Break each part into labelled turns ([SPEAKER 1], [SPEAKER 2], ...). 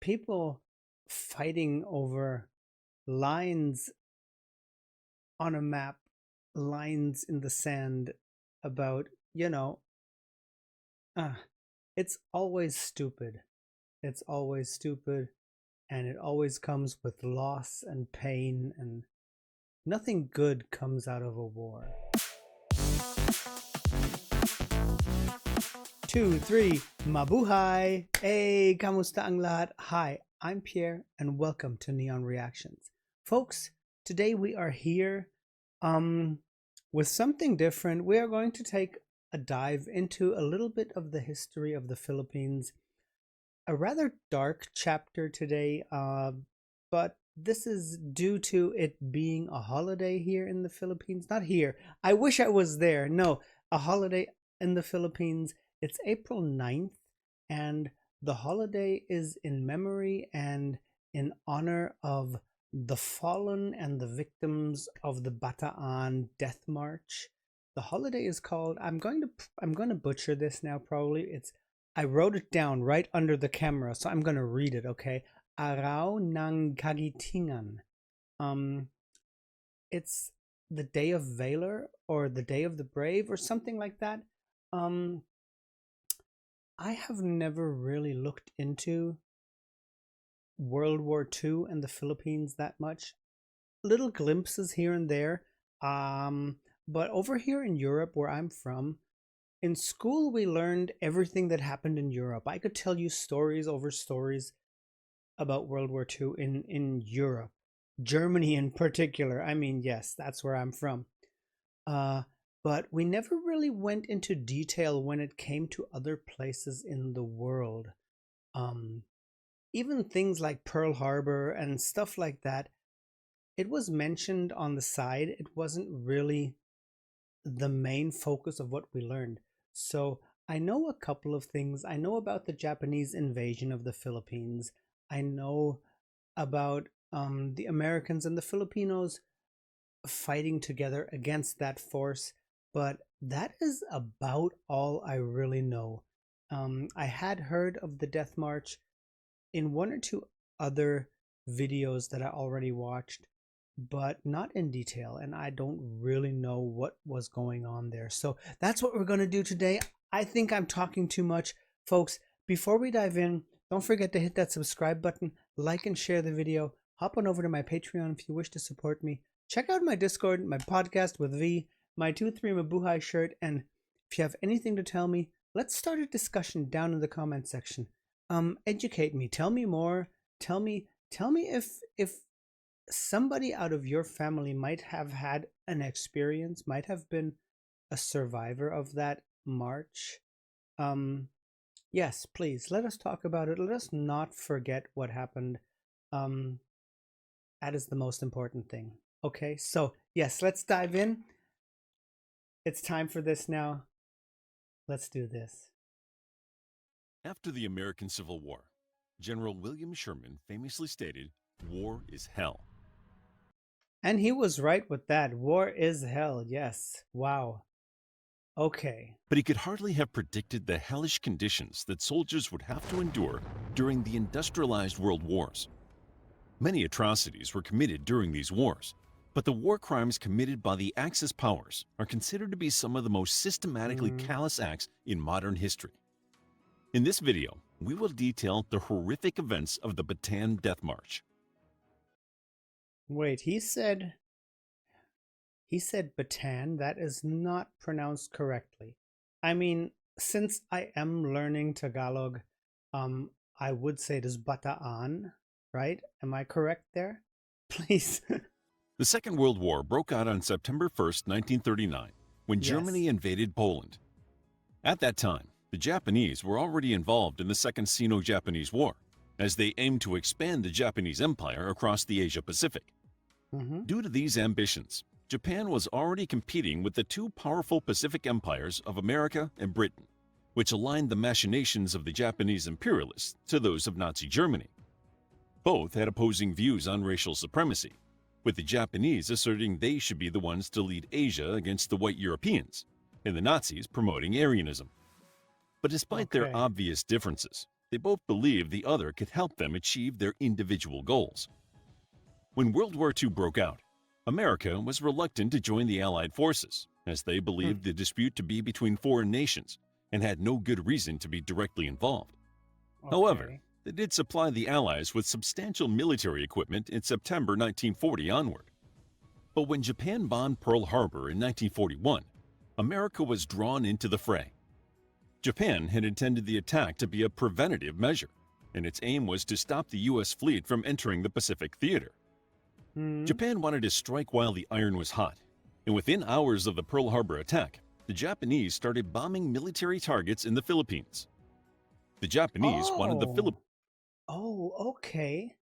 [SPEAKER 1] people fighting over lines on a map, lines in the sand about, uh, it's always stupid. It's always stupid, and it always comes with loss and pain, and nothing good comes out of a war. 2, 3, mabuhay! Hey, kamusta ang lahat? Hi, I'm Pierre, and welcome to Neon Reactions. Folks, today we are here with something different. We are going to take a dive into a little bit of the history of the Philippines. A rather dark chapter today, but this is due to it being a holiday here in the Philippines. Not here. I wish I was there. No, a holiday in the Philippines. It's April 9th, and the holiday is in memory and in honor of the fallen and the victims of the Bataan death march. The holiday is called, I'm going to butcher this now probably. I wrote it down right under the camera, so I'm going to read it, okay? Araw ng Kagitingan. It's the day of Valor, or the day of the brave, or something like that. I have never really looked into World War II and the Philippines that much. Little glimpses here and there. But over here in Europe, where I'm from, in school we learned everything that happened in Europe. I could tell you stories over stories about World War II in Europe. Germany in particular. I mean, yes, that's where I'm from. But we never really went into detail when it came to other places in the world. Even things like Pearl Harbor and stuff like that, it was mentioned on the side. It wasn't really the main focus of what we learned. So I know a couple of things. I know about the Japanese invasion of the Philippines. I know about the Americans and the Filipinos fighting together against that force, but that is about all I really know. I had heard of the Death March in one or two other videos that I already watched, but not in detail, and I don't really know what was going on there. So that's what we're going to do today. I think I'm talking too much. Folks, before we dive in, don't forget to hit that subscribe button, like and share the video. Hop on over to my Patreon if you wish to support me. Check out my Discord, my podcast with V, my 2-3 Mabuhay shirt, and if you have anything to tell me, let's start a discussion down in the comment section. Educate me, tell me more, tell me if somebody out of your family might have had an experience, might have been a survivor of that march. Yes, please let us talk about it. Let us not forget what happened. That is the most important thing. Okay, so yes, let's dive in. It's time for this now. Let's do this.
[SPEAKER 2] After the American Civil War, General William Sherman famously stated, "War is hell."
[SPEAKER 1] And he was right with that. War is hell. Yes. Wow. Okay.
[SPEAKER 2] But he could hardly have predicted the hellish conditions that soldiers would have to endure during the industrialized world wars. Many atrocities were committed during these wars, but the war crimes committed by the Axis powers are considered to be some of the most systematically callous acts in modern history. In this video, we will detail the horrific events of the Bataan Death March.
[SPEAKER 1] Wait, he said Bataan. That is not pronounced correctly. I mean, since I am learning Tagalog, I would say it is Bataan, right? Am I correct there? Please.
[SPEAKER 2] The Second World War broke out on September 1st, 1939, when Germany invaded Poland. At that time, the Japanese were already involved in the Second Sino-Japanese War, as they aimed to expand the Japanese Empire across the Asia-Pacific. Due to these ambitions, Japan was already competing with the two powerful Pacific empires of America and Britain, which aligned the machinations of the Japanese imperialists to those of Nazi Germany. Both had opposing views on racial supremacy, with the Japanese asserting they should be the ones to lead Asia against the white Europeans, and the Nazis promoting Aryanism. But despite their obvious differences, They both believed the other could help them achieve their individual goals. When World War II broke out, America was reluctant to join the Allied forces, as they
[SPEAKER 1] Hmm.
[SPEAKER 2] believed the dispute to be between foreign nations and had no good reason to be directly involved. However,
[SPEAKER 1] Okay.
[SPEAKER 2] they did supply the Allies with substantial military equipment in September 1940 onward. But when Japan bombed Pearl Harbor in 1941, America was drawn into the fray. Japan had intended the attack to be a preventative measure, and its aim was to stop the U.S. fleet from entering the Pacific theater.
[SPEAKER 1] Hmm.
[SPEAKER 2] Japan wanted to strike while the iron was hot, and within hours of the Pearl Harbor attack, the Japanese started bombing military targets in the Philippines. The Japanese wanted the Philippines.
[SPEAKER 1] Oh. Oh, okay.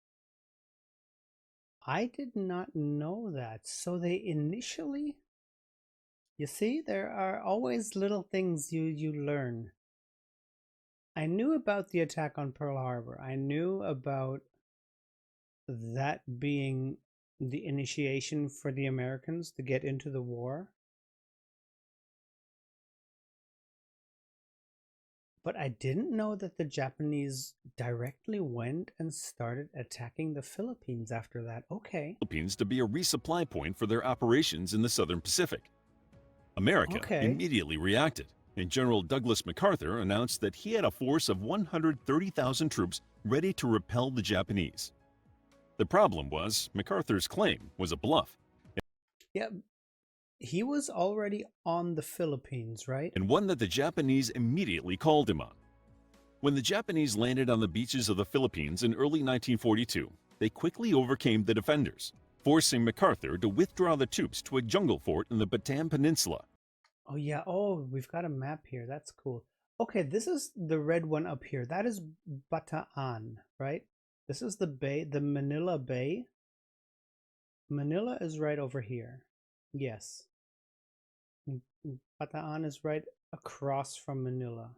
[SPEAKER 1] I did not know that. So they initially, you see, there are always little things you learn. I knew about the attack on Pearl Harbor. I knew about that being the initiation for the Americans to get into the war. But I didn't know that the Japanese directly went and started attacking the Philippines after that. Okay.
[SPEAKER 2] To be a resupply point for their operations in the Southern Pacific. America
[SPEAKER 1] Okay.
[SPEAKER 2] immediately reacted, and General Douglas MacArthur announced that he had a force of 130,000 troops ready to repel the Japanese. The problem was, MacArthur's claim was a bluff,
[SPEAKER 1] Yeah, he was already on the Philippines, right?
[SPEAKER 2] and one that the Japanese immediately called him on. When the Japanese landed on the beaches of the Philippines in early 1942, they quickly overcame the defenders, forcing MacArthur to withdraw the troops to a jungle fort in the Bataan Peninsula.
[SPEAKER 1] Oh yeah. Oh, we've got a map here. That's cool. Okay, this is the red one up here. That is Bataan, right? This is the bay, the Manila Bay. Manila is right over here. Yes. Bataan is right across from Manila.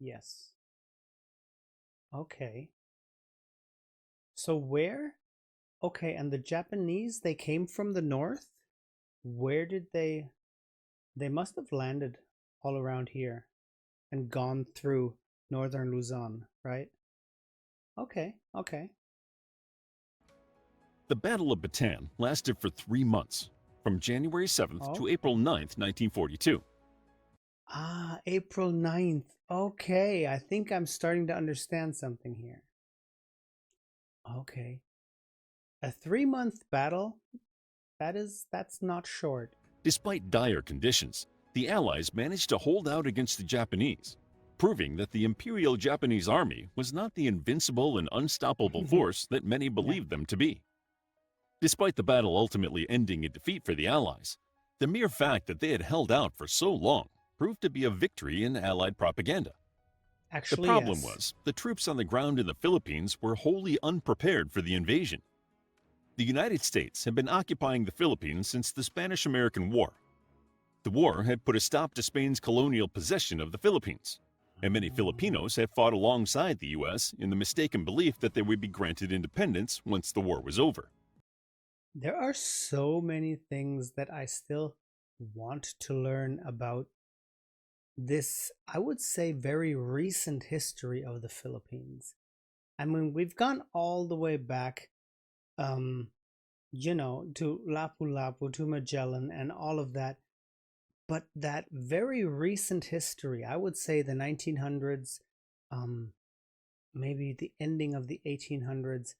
[SPEAKER 1] Yes. Okay. So where? Okay, and the Japanese, they came from the north? Where did they must have landed all around here and gone through northern Luzon, right? Okay, okay.
[SPEAKER 2] The Battle of Bataan lasted for 3 months, from January 7th
[SPEAKER 1] Oh.
[SPEAKER 2] to April 9th, 1942.
[SPEAKER 1] Ah, April 9th. Okay, I think I'm starting to understand something here. Okay. A 3-month battle? That's not short.
[SPEAKER 2] Despite dire conditions, the Allies managed to hold out against the Japanese, proving that the Imperial Japanese Army was not the invincible and unstoppable force that many
[SPEAKER 1] Yeah.
[SPEAKER 2] believed them to be. Despite the battle ultimately ending in defeat for the Allies, the mere fact that they had held out for so long proved to be a victory in Allied propaganda. The
[SPEAKER 1] Actually,
[SPEAKER 2] problem
[SPEAKER 1] yes.
[SPEAKER 2] was, the troops on the ground in the Philippines were wholly unprepared for the invasion. The United States had been occupying the Philippines since the Spanish-American War. The war had put a stop to Spain's colonial possession of the Philippines, and many Filipinos had fought alongside the U.S. in the mistaken belief that they would be granted independence once the war was over.
[SPEAKER 1] There are so many things that I still want to learn about this, I would say, very recent history of the Philippines. I mean, we've gone all the way back, um, to Lapu-Lapu, to Magellan, and all of that. But that very recent history, I would say the 1900s, um, maybe the ending of the 1800s,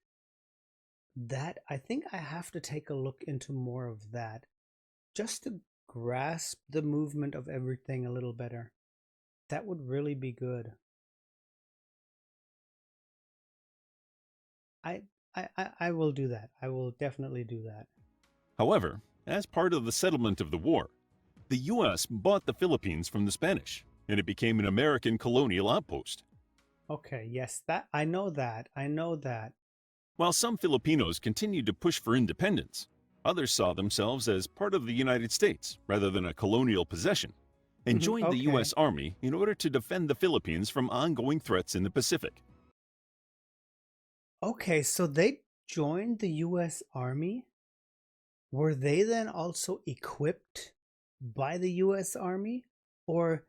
[SPEAKER 1] that I think I have to take a look into more of that just to grasp the movement of everything a little better. That would really be good. I I will do that. I will definitely do that.
[SPEAKER 2] However, as part of the settlement of the war, the U.S. bought the Philippines from the Spanish, and it became an American colonial outpost.
[SPEAKER 1] Okay, yes, that I know that. I know that.
[SPEAKER 2] While some Filipinos continued to push for independence, others saw themselves as part of the United States rather than a colonial possession, and joined the
[SPEAKER 1] Okay.
[SPEAKER 2] U.S. Army in order to defend the Philippines from ongoing threats in the Pacific.
[SPEAKER 1] Okay, so they joined the US Army. Were they then also equipped by the US Army? Or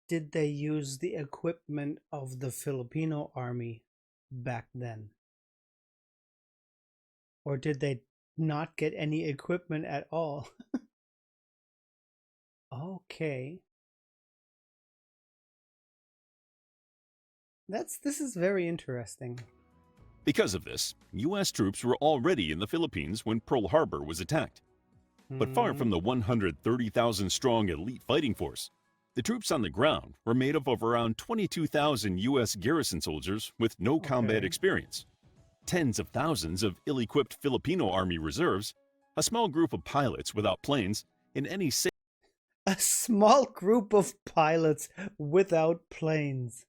[SPEAKER 1] did they use the equipment of the Filipino army back then? Or did they not get any equipment at all? Okay. This is very interesting.
[SPEAKER 2] Because of this, U.S. troops were already in the Philippines when Pearl Harbor was attacked. But far from the 130,000 strong elite fighting force, the troops on the ground were made up of around 22,000 U.S. garrison soldiers with no combat
[SPEAKER 1] Okay.
[SPEAKER 2] experience, tens of thousands of ill-equipped Filipino Army reserves, a small group of pilots without planes, and any
[SPEAKER 1] A small group of pilots without planes.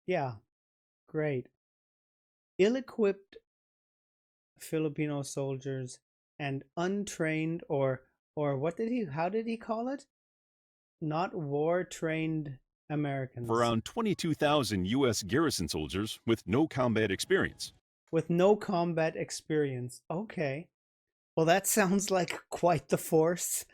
[SPEAKER 1] Yeah, great. Ill-equipped Filipino soldiers and untrained or how did he call it? Not war-trained Americans.
[SPEAKER 2] around 22,000 U.S. garrison soldiers with no combat experience.
[SPEAKER 1] With no combat experience. Okay. Well, that sounds like quite the force.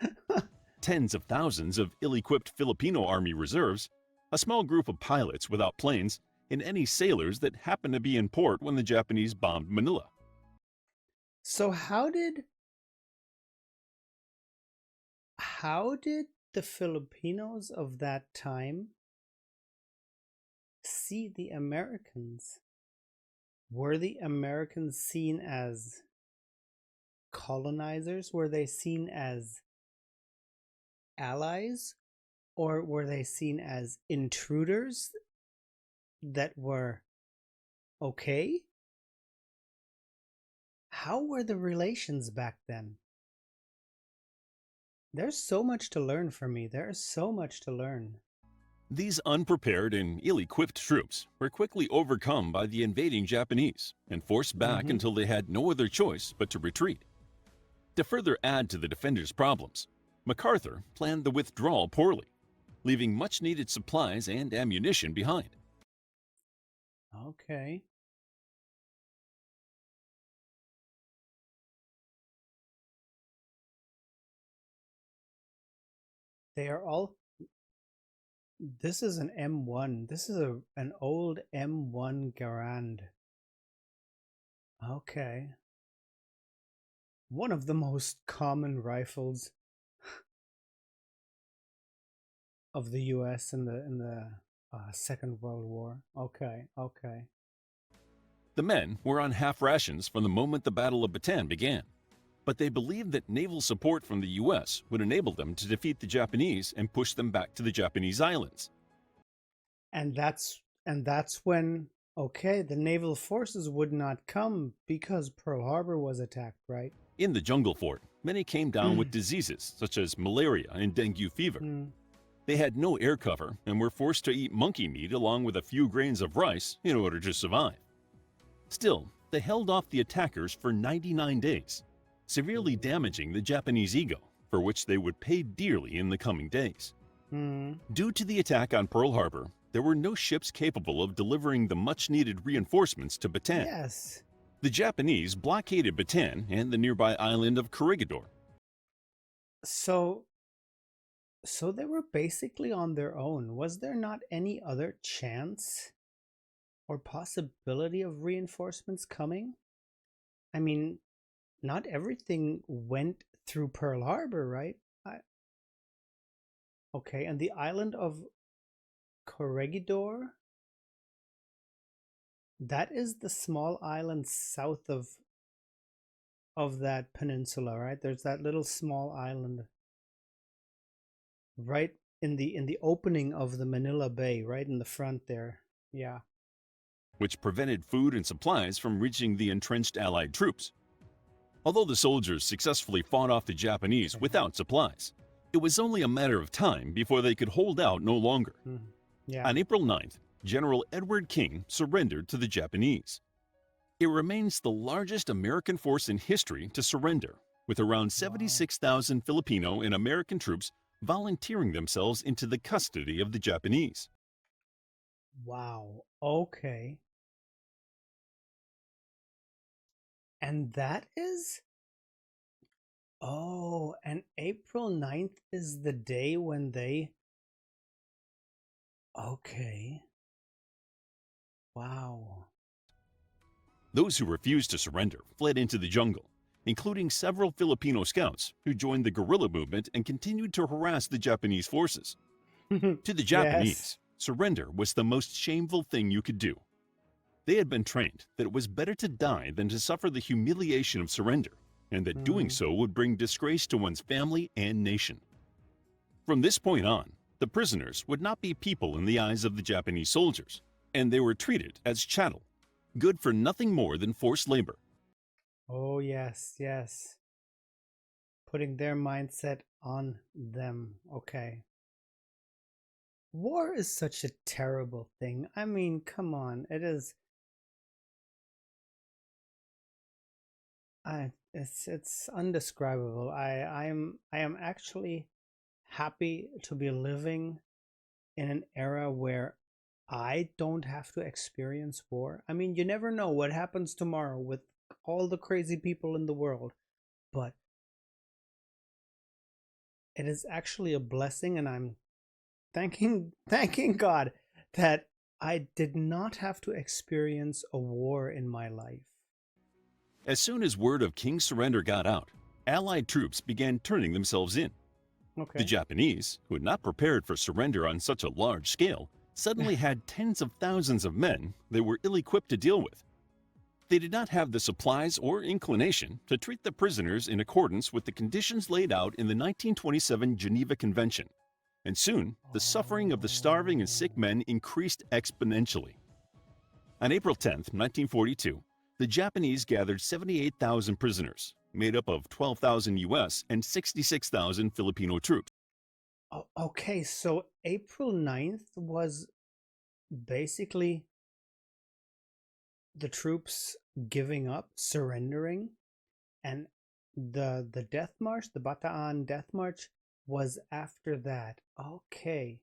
[SPEAKER 2] Tens of thousands of ill-equipped Filipino Army reserves, a small group of pilots without planes, and any sailors that happened to be in port when the Japanese bombed Manila.
[SPEAKER 1] So how did the Filipinos of that time see the Americans? Were the Americans seen as colonizers? Were they seen as allies? Or were they seen as intruders that were okay? How were the relations back then? There's so much to learn for me. There's so much to learn.
[SPEAKER 2] These unprepared and ill-equipped troops were quickly overcome by the invading Japanese and forced back until they had no other choice but to retreat. To further add to the defenders' problems, MacArthur planned the withdrawal poorly, leaving much-needed supplies and ammunition behind.
[SPEAKER 1] Okay. They are all... This is an M1. This is an old M1 Garand. Okay. One of the most common rifles of the U.S. in the Second World War. Okay, okay.
[SPEAKER 2] The men were on half rations from the moment the Battle of Bataan began, but they believed that naval support from the U.S. would enable them to defeat the Japanese and push them back to the Japanese islands.
[SPEAKER 1] And that's when, okay, the naval forces would not come because Pearl Harbor was attacked, right?
[SPEAKER 2] In the jungle fort, many came down with diseases such as malaria and dengue fever. They had no air cover and were forced to eat monkey meat along with a few grains of rice in order to survive. Still, they held off the attackers for 99 days, severely damaging the Japanese ego, for which they would pay dearly in the coming days. Due to the attack on Pearl Harbor, there were no ships capable of delivering the much-needed reinforcements to Bataan.
[SPEAKER 1] Yes.
[SPEAKER 2] The Japanese blockaded Bataan and the nearby island of Corregidor.
[SPEAKER 1] So they were basically on their own. Was there not any other chance or possibility of reinforcements coming? I mean, not everything went through Pearl Harbor, right? Okay, and the island of Corregidor, that is the small island south of that peninsula, right? There's that little small island right in the opening of the Manila Bay, right in the front there. Yeah.
[SPEAKER 2] Which prevented food and supplies from reaching the entrenched Allied troops. Although the soldiers successfully fought off the Japanese without supplies, it was only a matter of time before they could hold out no longer.
[SPEAKER 1] Yeah.
[SPEAKER 2] On April 9th, General Edward King surrendered to the Japanese. It remains the largest American force in history to surrender, with around 76,000 Filipino and American troops volunteering themselves into the custody of the Japanese.
[SPEAKER 1] Wow. Okay. And that is... Oh, and April 9th is the day when they Okay. Wow.
[SPEAKER 2] Those who refused to surrender fled into the jungle, including several Filipino scouts who joined the guerrilla movement and continued to harass the Japanese forces. To the
[SPEAKER 1] Yes.
[SPEAKER 2] Japanese, surrender was the most shameful thing you could do. They had been trained that it was better to die than to suffer the humiliation of surrender, and that doing
[SPEAKER 1] Mm.
[SPEAKER 2] so would bring disgrace to one's family and nation. From this point on, the prisoners would not be people in the eyes of the Japanese soldiers, and they were treated as chattel, good for nothing more than forced labor.
[SPEAKER 1] Oh, yes, yes. Putting their mindset on them. Okay. War is such a terrible thing. I mean, come on. It is. It's undescribable. I am actually happy to be living in an era where I don't have to experience war. I mean, you never know what happens tomorrow with all the crazy people in the world, but it is actually a blessing, and I'm thanking God that I did not have to experience a war in my life.
[SPEAKER 2] As soon as word of King's surrender got out, Allied troops began turning themselves in. The
[SPEAKER 1] Okay.
[SPEAKER 2] Japanese, who had not prepared for surrender on such a large scale, suddenly had tens of thousands of men they were ill-equipped to deal with. They did not have the supplies or inclination to treat the prisoners in accordance with the conditions laid out in the 1927 Geneva Convention, and soon the suffering of the starving and sick
[SPEAKER 1] Oh.
[SPEAKER 2] men increased exponentially. On April 10, 1942, the Japanese gathered 78,000 prisoners, made up of 12,000 US and 66,000 Filipino troops.
[SPEAKER 1] Okay, so April 9th was basically the troops giving up, surrendering, and the death march, the Bataan death march, was after that. Okay.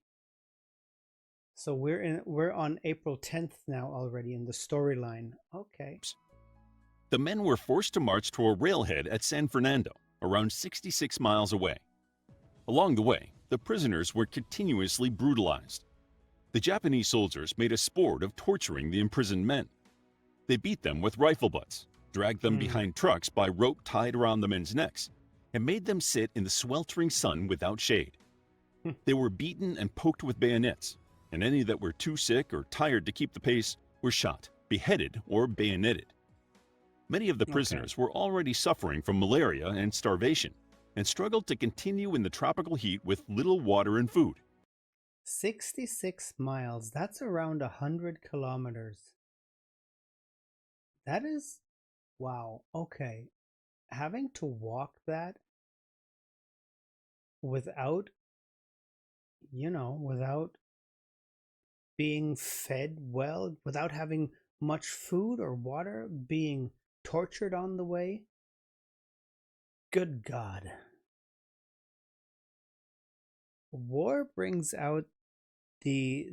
[SPEAKER 1] So we're on April 10th now already in the storyline. Okay.
[SPEAKER 2] The men were forced to march to a railhead at San Fernando, around 66 miles away. Along the way, the prisoners were continuously brutalized. The Japanese soldiers made a sport of torturing the imprisoned men. They beat them with rifle butts, dragged them
[SPEAKER 1] Hmm.
[SPEAKER 2] behind trucks by rope tied around the men's necks, and made them sit in the sweltering sun without shade. They were beaten and poked with bayonets, and any that were too sick or tired to keep the pace were shot, beheaded, or bayoneted. Many of the
[SPEAKER 1] Okay.
[SPEAKER 2] prisoners were already suffering from malaria and starvation, and struggled to continue in the tropical heat with little water and food.
[SPEAKER 1] 66 miles. That's around 100 kilometers. That is, wow. Okay. Having to walk that without, without being fed well, without having much food or water, being tortured on the way. Good God. War brings out the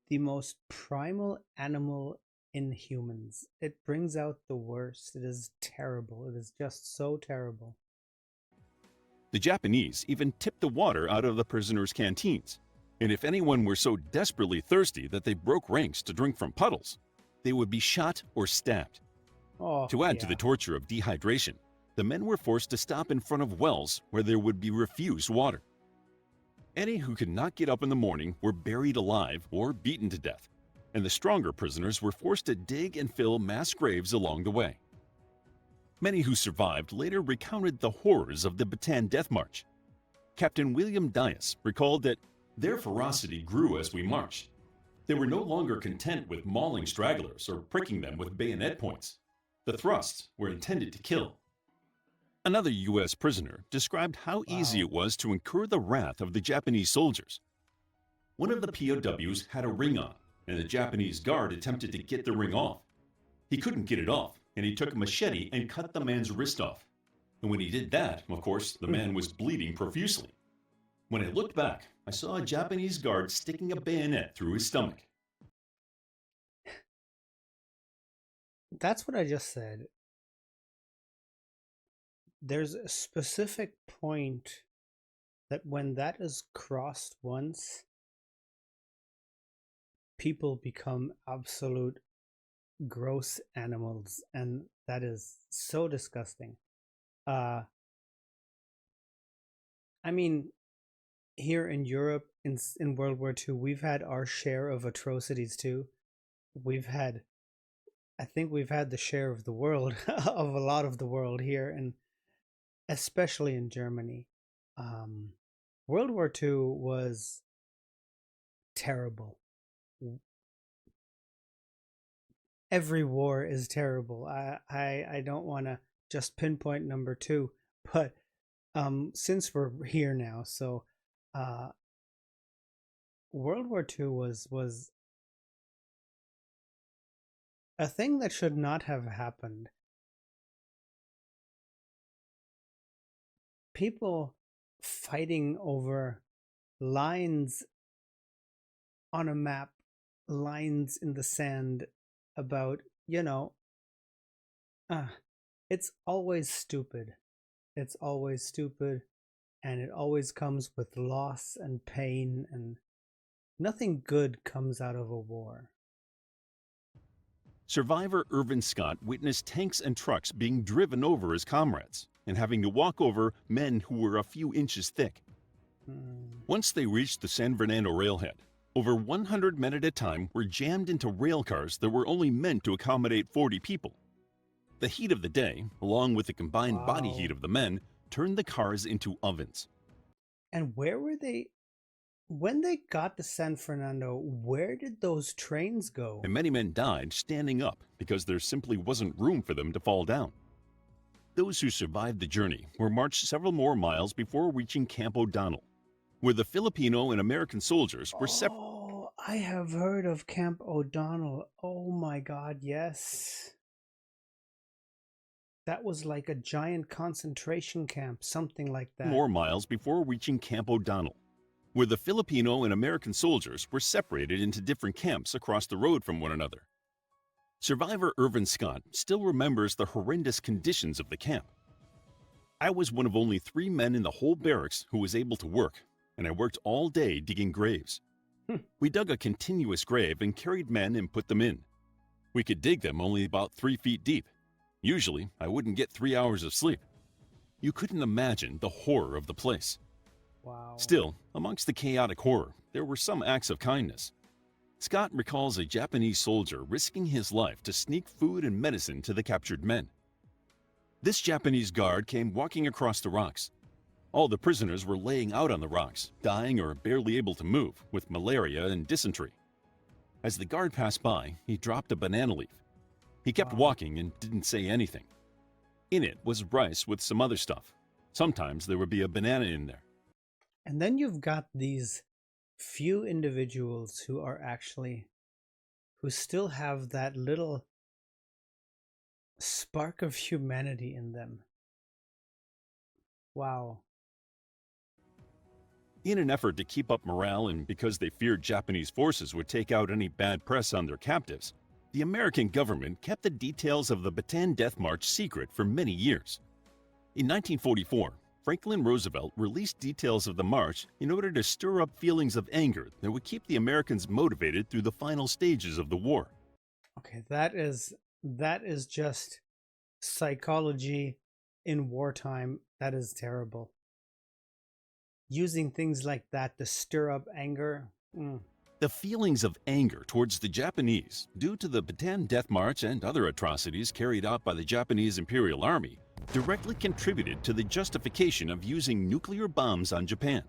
[SPEAKER 1] the most primal animal in humans. It brings out the worst. It is terrible. It is just so terrible.
[SPEAKER 2] The Japanese even tipped the water out of the prisoners' canteens, and if anyone were so desperately thirsty that they broke ranks to drink from puddles, they would be shot or stabbed.
[SPEAKER 1] Oh,
[SPEAKER 2] To add to the
[SPEAKER 1] yeah.
[SPEAKER 2] torture of dehydration, the men were forced to stop in front of wells where there would be refused water. Any who could not get up in the morning were buried alive or beaten to death, and the stronger prisoners were forced to dig and fill mass graves along the way. Many who survived later recounted the horrors of the Bataan Death March. Captain William Dias recalled that their ferocity grew as we marched. They were no longer content with mauling stragglers or pricking them with bayonet points. The thrusts were intended to kill. Another U.S. prisoner described how easy
[SPEAKER 1] Wow.
[SPEAKER 2] it was to incur the wrath of the Japanese soldiers. One of the POWs had a ring on, and the Japanese guard attempted to get the ring off. He couldn't get it off, and he took a machete and cut the man's wrist off. And when he did that, of course, the man was bleeding profusely. When I looked back, I saw a Japanese guard sticking a bayonet through his stomach.
[SPEAKER 1] That's what I just said. There's a specific point that when that is crossed once, people become absolute gross animals, and that is so disgusting. Uh, I mean, here in Europe, in World War II, we've had our share of atrocities too. We've had, I think, we've had the share of the world of a lot of the world here, and especially in Germany. Um, World War II was terrible. Every war is terrible. I don't want to just pinpoint number two, but since we're here now, so uh, World War II was a thing that should not have happened. People fighting over lines on a map, lines in the sand about, uh, it's always stupid. It's always stupid, and it always comes with loss and pain, and nothing good comes out of a war.
[SPEAKER 2] Survivor Irvin Scott witnessed tanks and trucks being driven over his comrades and having to walk over men who were a few inches thick. Once they reached the San Fernando railhead, over 100 men at a time were jammed into rail cars that were only meant to accommodate 40 people. The heat of the day, along with the combined body heat of the men, turned the cars into ovens.
[SPEAKER 1] And where were they? When they got to San Fernando, where did those trains go?
[SPEAKER 2] And many men died standing up because there simply wasn't room for them to fall down. Those who survived the journey were marched several more miles before reaching Camp O'Donnell, where the Filipino and American soldiers were separated.
[SPEAKER 1] Oh, I have heard of Camp O'Donnell. Oh my God, yes. That was like a giant concentration camp, something like that.
[SPEAKER 2] More miles before reaching Camp O'Donnell, where the Filipino and American soldiers were separated into different camps across the road from one another. Survivor Irvin Scott still remembers the horrendous conditions of the camp. I was one of only 3 men in the whole barracks who was able to work, and I worked all day digging graves. We dug a continuous grave and carried men and put them in. We could dig them only about 3 feet deep. Usually, I wouldn't get 3 hours of sleep. You couldn't imagine the horror of the place.
[SPEAKER 1] Wow.
[SPEAKER 2] Still, amongst the chaotic horror, there were some acts of kindness. Scott recalls a Japanese soldier risking his life to sneak food and medicine to the captured men. This Japanese guard came walking across the rocks. All the prisoners were laying out on the rocks, dying or barely able to move, with malaria and dysentery. As the guard passed by, he dropped a banana leaf. He kept walking and didn't say anything. In it was rice with some other stuff. Sometimes there would be a banana in there.
[SPEAKER 1] And then you've got these few individuals who still have that little spark of humanity in them. Wow.
[SPEAKER 2] In an effort to keep up morale and because they feared Japanese forces would take out any bad press on their captives, the American government kept the details of the Bataan Death March secret for many years. In 1944, Franklin Roosevelt released details of the march in order to stir up feelings of anger that would keep the Americans motivated through the final stages of the war.
[SPEAKER 1] Okay, that is just psychology in wartime. That is terrible. Using things like that to stir up anger.
[SPEAKER 2] The feelings of anger towards the Japanese, due to the Bataan Death March and other atrocities carried out by the Japanese Imperial Army, directly contributed to the justification of using nuclear bombs on Japan.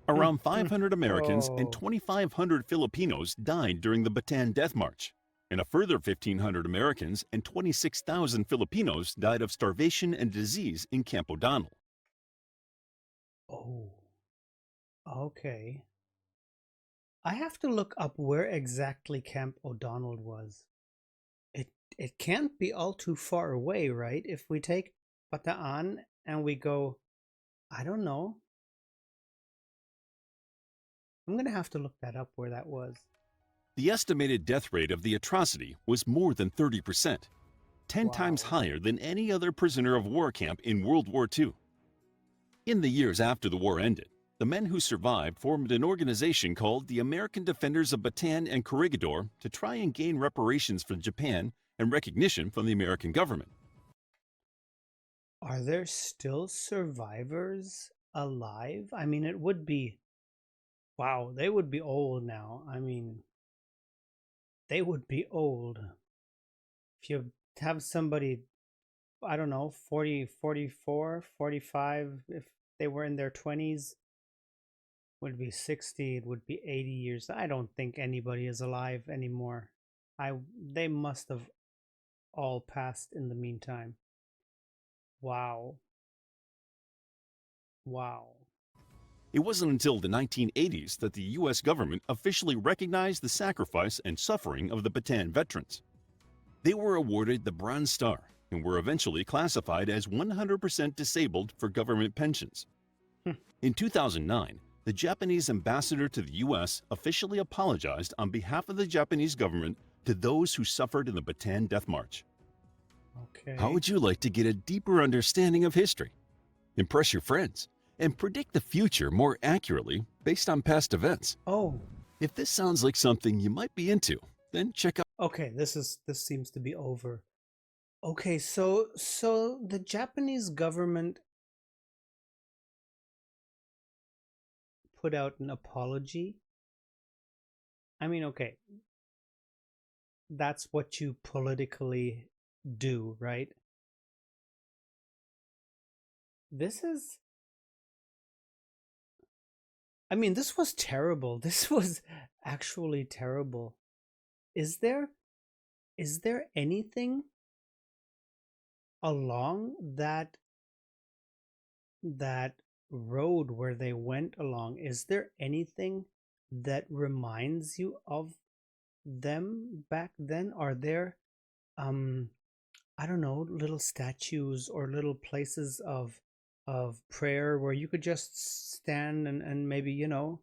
[SPEAKER 2] Around 500 Americans and 2,500 Filipinos died during the Bataan Death March, and a further 1,500 Americans and 26,000 Filipinos died of starvation and disease in Camp O'Donnell.
[SPEAKER 1] Oh, okay. I have to look up where exactly Camp O'Donnell was. It can't be all too far away, right? If we take Bataan and we go, I don't know. I'm going to have to look that up where that was.
[SPEAKER 2] The estimated death rate of the atrocity was more than 30%, 10 times higher than any other prisoner of war camp in World War II. In the years after the war ended, The men who survived formed an organization called the American Defenders of Bataan and Corregidor to try and gain reparations from Japan and recognition from the American government.
[SPEAKER 1] Are there still survivors alive? I mean, it would be, wow, they would be old now. I mean, they would be old. If you have somebody, I don't know, 40, 44, 45, if they were in their 20s, would be 60, it would be 80 years. I don't think anybody is alive anymore. They must have all passed in the meantime. Wow. Wow.
[SPEAKER 2] It wasn't until the 1980s that the U.S. government officially recognized the sacrifice and suffering of the Bataan veterans. They were awarded the Bronze Star and were eventually classified as 100% disabled for government pensions. In 2009, the Japanese ambassador to the U.S. officially apologized on behalf of the Japanese government to those who suffered in the Bataan Death March.
[SPEAKER 1] Okay.
[SPEAKER 2] How would you like to get a deeper understanding of history, impress your friends, and predict the future more accurately based on past events?
[SPEAKER 1] Oh.
[SPEAKER 2] If this sounds like something you might be into, then check out.
[SPEAKER 1] Okay, this seems to be over. Okay, so the Japanese government put out an apology. I mean, okay, that's what you politically do, right? This is, I mean, this was terrible. This was actually terrible. Is there anything along that road where they went along? Is there anything that reminds you of them back then? Are there I don't know, little statues or little places of prayer where you could just stand and maybe, you know,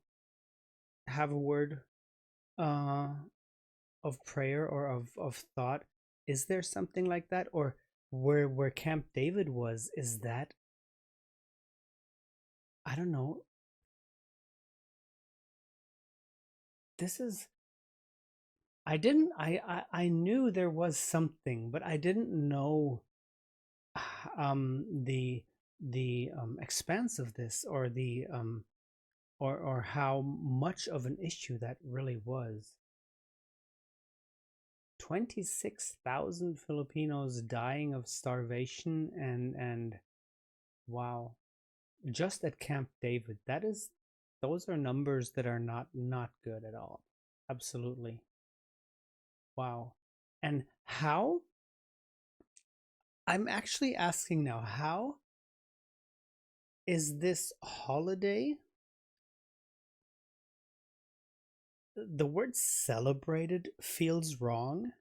[SPEAKER 1] have a word uh of prayer or of thought? Is there something like that? Or where Camp David was, is that, I don't know, this is, I knew there was something, but I didn't know the expanse of this, or the or how much of an issue that really was. 26,000 Filipinos dying of starvation, and wow, just at Camp David. Those are numbers that are not good at all. Absolutely. Wow. And how, I'm actually asking now, how is this holiday, the word celebrated feels wrong,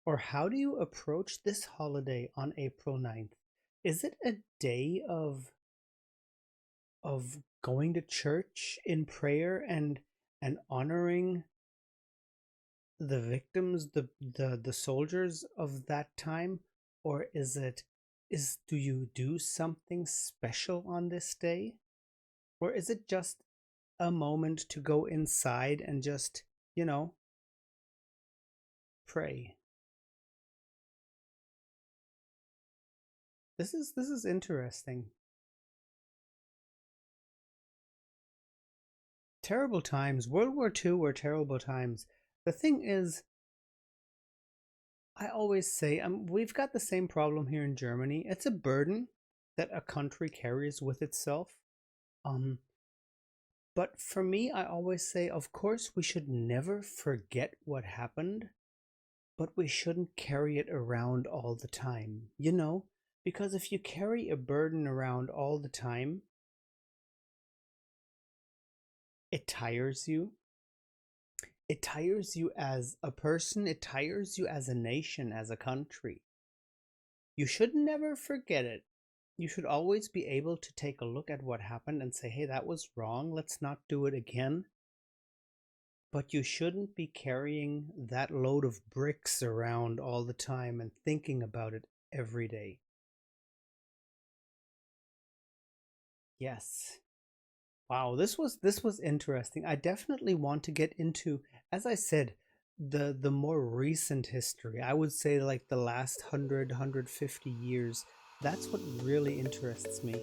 [SPEAKER 1] or how do you approach this holiday on April 9th? Is it a day of going to church in prayer and honoring the victims, the soldiers of that time? Or do you do something special on this day? Or is it just a moment to go inside and just, you know, pray? This is interesting. Terrible times. World War II were terrible times. The thing is, I always say, we've got the same problem here in Germany. It's a burden that a country carries with itself. But for me, I always say, of course, we should never forget what happened, but we shouldn't carry it around all the time, you know? Because if you carry a burden around all the time, it tires you. It tires you as a person, it tires you as a nation, as a country. You should never forget it. You should always be able to take a look at what happened and say, hey, that was wrong, let's not do it again. But you shouldn't be carrying that load of bricks around all the time and thinking about it every day. Yes. Wow, this was interesting. I definitely want to get into, as I said, the more recent history. I would say like the last 100 150 years. That's what really interests me.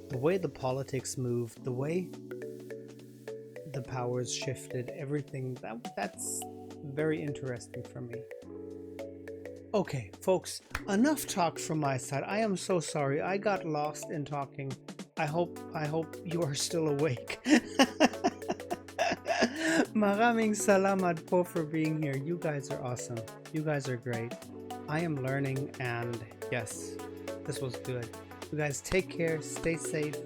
[SPEAKER 1] The way the politics moved, the way the powers shifted, everything that's very interesting for me. Okay, folks, enough talk from my side. I am so sorry. I got lost in talking. I hope you are still awake. Maraming salamat po for being here. You guys are awesome. You guys are great. I am learning, and yes, this was good. You guys take care, stay safe,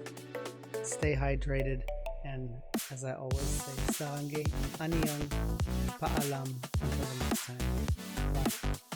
[SPEAKER 1] stay hydrated, and as I always say, sarangge, aniyang, paalam, until the next time. Bye.